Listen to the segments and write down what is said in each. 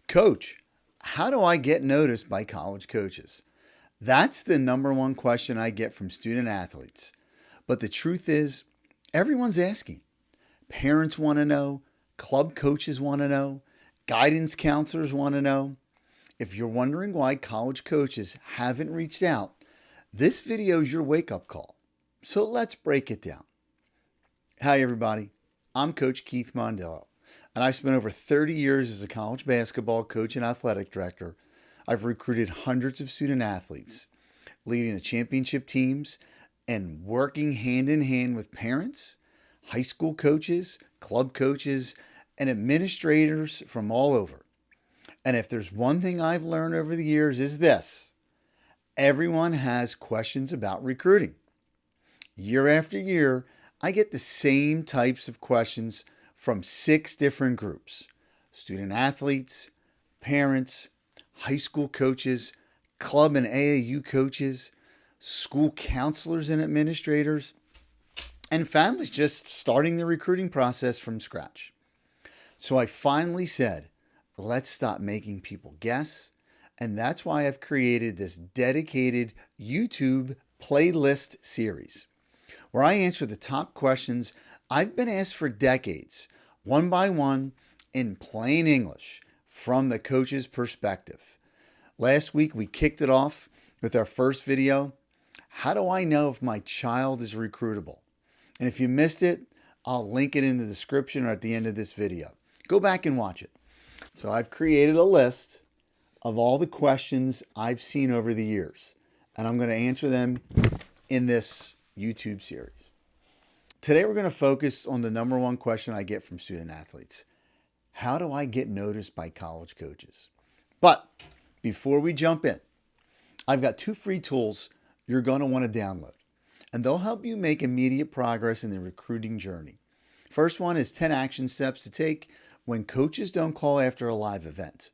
Coach, how do I get noticed by college coaches? That's the number one question I get from student athletes. But the truth is, everyone's asking. Parents want to know, club coaches want to know, guidance counselors want to know. If you're wondering why college coaches haven't reached out, this video is your wake up call. So let's break it down. Hi, everybody. I'm Coach Keith Mondillo, and I've spent over 30 years as a college basketball coach and athletic director. I've recruited hundreds of student athletes, leading the championship teams and working hand in hand with parents, high school coaches, club coaches, and administrators from all over. And if there's one thing I've learned over the years is this: everyone has questions about recruiting. Year after year, I get the same types of questions from 6 different groups: student athletes, parents, high school coaches, club and AAU coaches, school counselors and administrators, and families just starting the recruiting process from scratch. So I finally said, let's stop making people guess. And that's why I've created this dedicated YouTube playlist series where I answer the top questions I've been asked for decades, one by one, in plain English from the coach's perspective. Last week, we kicked it off with our first video: how do I know if my child is recruitable? And if you missed it, I'll link it in the description or at the end of this video. Go back and watch it. So I've created a list of all the questions I've seen over the years, and I'm going to answer them in this YouTube series. Today, we're going to focus on the number one question I get from student athletes: how do I get noticed by college coaches? But before we jump in, I've got 2 free tools you're going to want to download, and they'll help you make immediate progress in the recruiting journey. First one is 10 action steps to take when coaches don't call after a live event.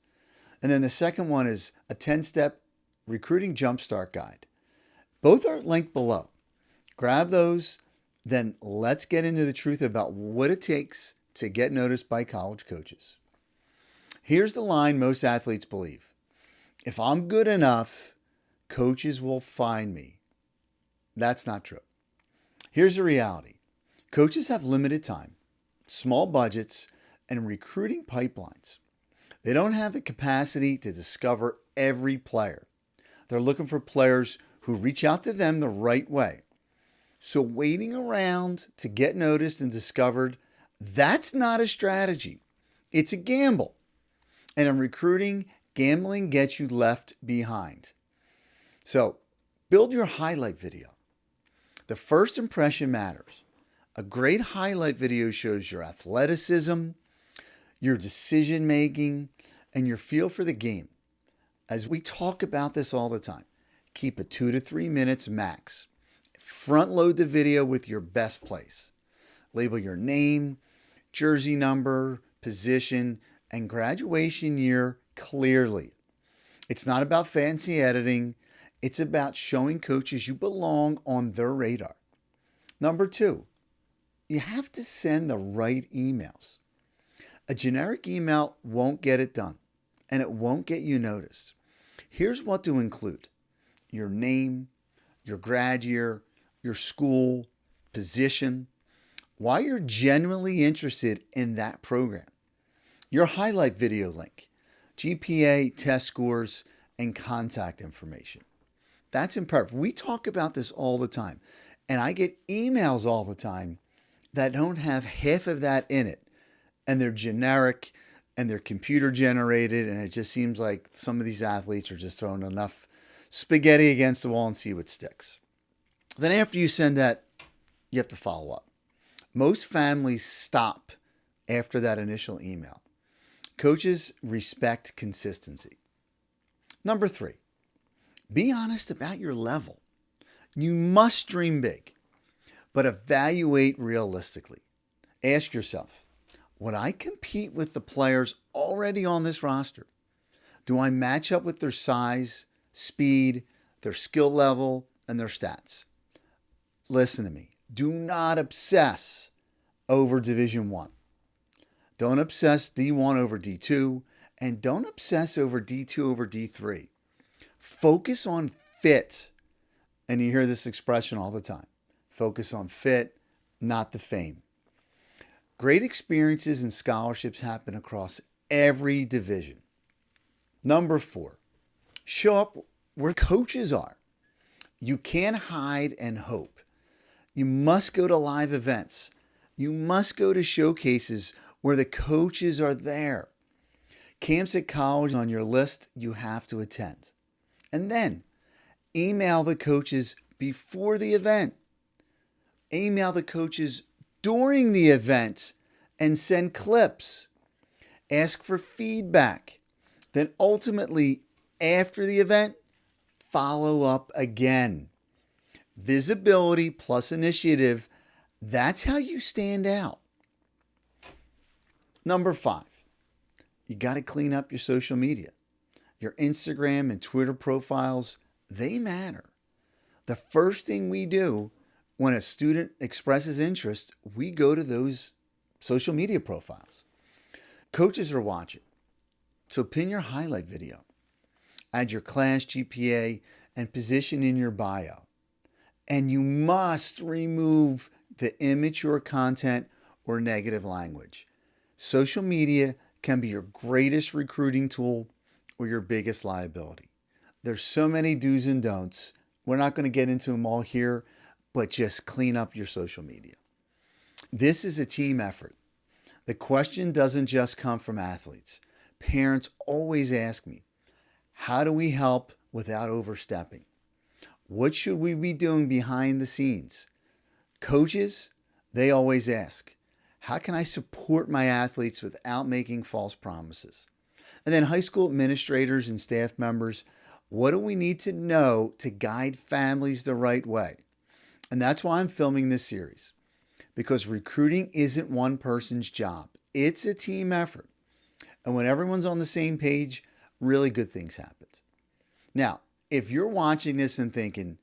And then the second one is a 10-step recruiting jumpstart guide. Both are linked below. Grab those, then let's get into the truth about what it takes to get noticed by college coaches. Here's the line most athletes believe: if I'm good enough, coaches will find me. That's not true. Here's the reality: coaches have limited time, small budgets, and recruiting pipelines. They don't have the capacity to discover every player. They're looking for players who reach out to them the right way. So waiting around to get noticed and discovered, that's not a strategy. It's a gamble. And in recruiting, gambling gets you left behind. So build your highlight video. The first impression matters. A great highlight video shows your athleticism, your decision making, and your feel for the game. As we talk about this all the time, keep it 2 to 3 minutes max. Front load the video with your best plays. Label your name, jersey number, position, and graduation year clearly. It's not about fancy editing. It's about showing coaches you belong on their radar. Number 2, you have to send the right emails. A generic email won't get it done, and it won't get you noticed. Here's what to include: your name, your grad year, your school, position, why you're genuinely interested in that program, your highlight video link, GPA, test scores, and contact information. That's imperative. We talk about this all the time, and I get emails all the time that don't have half of that in it, and they're generic and they're computer generated, and it just seems like some of these athletes are just throwing enough spaghetti against the wall and see what sticks. Then after you send that, you have to follow up. Most families stop after that initial email. Coaches respect consistency. Number 3, be honest about your level. You must dream big, but evaluate realistically. Ask yourself, would I compete with the players already on this roster? Do I match up with their size, speed, their skill level, and their stats? Listen to me. Do not obsess over Division I. Don't obsess D1 over D2, And don't obsess over D2 over D3. Focus on fit. And you hear this expression all the time. Focus on fit, not the fame. Great experiences and scholarships happen across every division. Number 4, show up where coaches are. You can't hide and hope. You must go to live events. You must go to showcases where the coaches are there. Camps at college on your list you have to attend. And then email the coaches before the event. Email the coaches during the event and send clips. Ask for feedback. Then ultimately, after the event, follow up again. Visibility plus initiative, that's how you stand out. Number 5, you got to clean up your social media. Your Instagram and Twitter profiles, they matter. The first thing we do when a student expresses interest, we go to those social media profiles. Coaches are watching, so pin your highlight video. Add your class GPA and position in your bio. And you must remove the immature content or negative language. Social media can be your greatest recruiting tool or your biggest liability. There's so many do's and don'ts. We're not going to get into them all here, but just clean up your social media. This is a team effort. The question doesn't just come from athletes. Parents always ask me, how do we help without overstepping? What should we be doing behind the scenes? Coaches, they always ask, how can I support my athletes without making false promises? And then high school administrators and staff members, what do we need to know to guide families the right way? And that's why I'm filming this series, because recruiting isn't one person's job. It's a team effort. And when everyone's on the same page, really good things happen. Now, if you're watching this and thinking,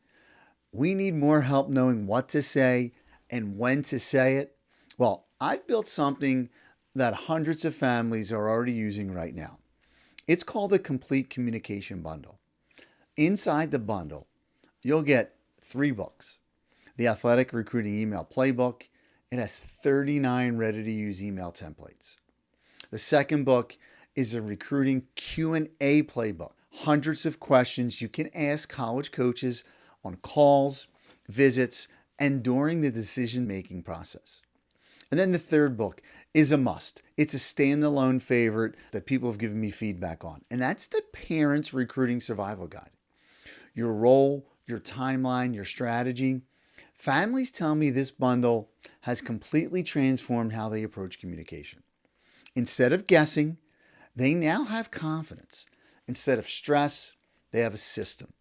we need more help knowing what to say and when to say it, well, I've built something that hundreds of families are already using right now. It's called a complete communication bundle. Inside the bundle, you'll get 3 books. The Athletic Recruiting Email Playbook. It has 39 ready-to-use email templates. The second book is a recruiting Q&A playbook. Hundreds of questions you can ask college coaches on calls, visits, and during the decision-making process. And then the third book is a must. It's a standalone favorite that people have given me feedback on. And that's the Parents Recruiting Survival Guide. Your role, your timeline, your strategy. Families tell me this bundle has completely transformed how they approach communication. Instead of guessing, they now have confidence. Instead of stress, they have a system.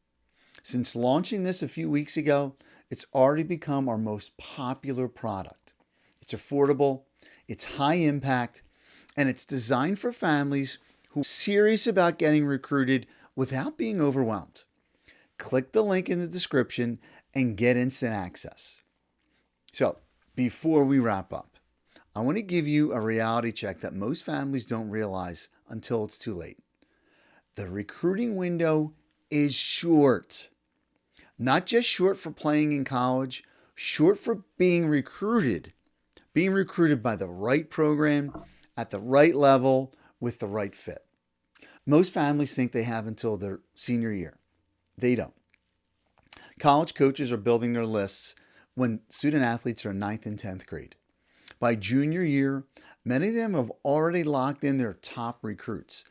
Since launching this a few weeks ago, it's already become our most popular product. It's affordable, it's high impact, and it's designed for families who are serious about getting recruited without being overwhelmed. Click the link in the description and get instant access. So, before we wrap up, I want to give you a reality check that most families don't realize until it's too late. The recruiting window is short. Not just short for playing in college, short for being recruited. Being recruited by the right program, at the right level, with the right fit. Most families think they have until their senior year. They don't. College coaches are building their lists when student athletes are in 9th and 10th grade. By junior year, many of them have already locked in their top recruits.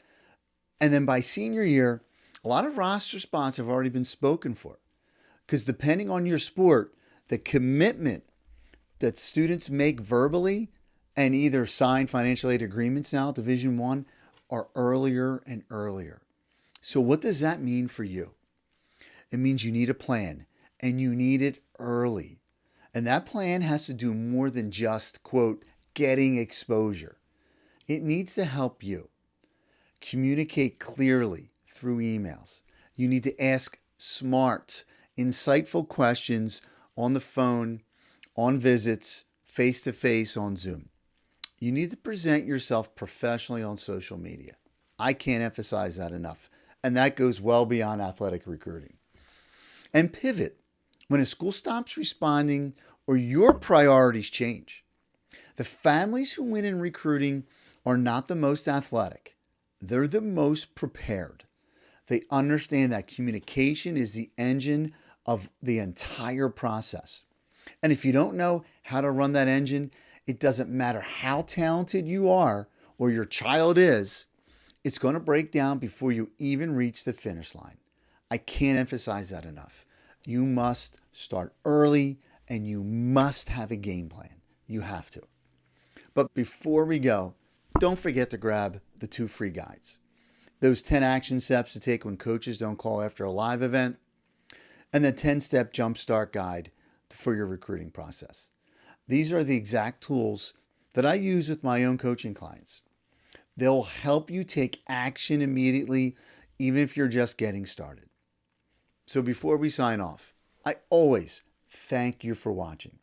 And then by senior year, a lot of roster spots have already been spoken for. Because depending on your sport, the commitment that students make verbally and either sign financial aid agreements now at Division I are earlier and earlier. So what does that mean for you? It means you need a plan, and you need it early. And that plan has to do more than just, quote, getting exposure. It needs to help you communicate clearly through emails. You need to ask smart, insightful questions on the phone, on visits, face-to-face on Zoom. You need to present yourself professionally on social media. I can't emphasize that enough. And that goes well beyond athletic recruiting. And pivot when a school stops responding or your priorities change. The families who win in recruiting are not the most athletic, they're the most prepared. They understand that communication is the engine of the entire process. And if you don't know how to run that engine, it doesn't matter how talented you are or your child is, it's going to break down before you even reach the finish line. I can't emphasize that enough. You must start early and you must have a game plan. You have to. But before we go, don't forget to grab the 2 free guides. Those 10 action steps to take when coaches don't call after a live event, and the 10-step jumpstart guide for your recruiting process. These are the exact tools that I use with my own coaching clients. They'll help you take action immediately, even if you're just getting started. So before we sign off, I always thank you for watching.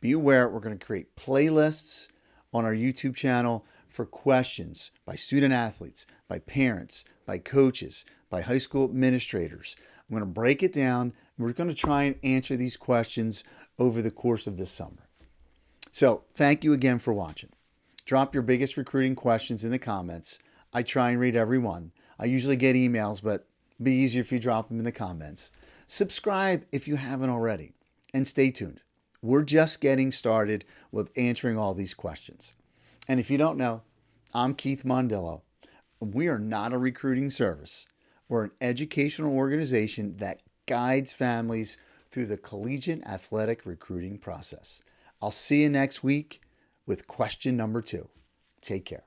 Be aware we're going to create playlists on our YouTube channel for questions by student athletes, by parents, by coaches, by high school administrators. I'm going to break it down. And we're going to try and answer these questions over the course of this summer. So thank you again for watching. Drop your biggest recruiting questions in the comments. I try and read every one. I usually get emails, but it'd be easier if you drop them in the comments. Subscribe if you haven't already. And stay tuned. We're just getting started with answering all these questions. And if you don't know, I'm Keith Mondillo. We are not a recruiting service. We're an educational organization that guides families through the collegiate athletic recruiting process. I'll see you next week with question number 2. Take care.